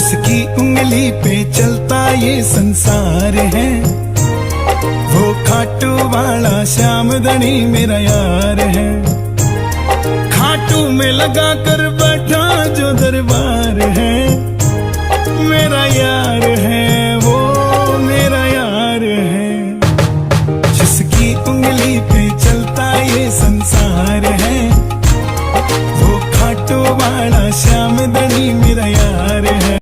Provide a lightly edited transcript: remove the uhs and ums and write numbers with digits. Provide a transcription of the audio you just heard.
जिसकी उंगली पे चलता ये संसार है, वो खाटू वाला श्याम धनी मेरा यार है। खाटू में लगा कर बैठा जो दरबार है, मेरा यार है वो मेरा यार है। जिसकी उंगली पे चलता ये संसार है, वो खाटू वाला श्याम धनी मेरा यार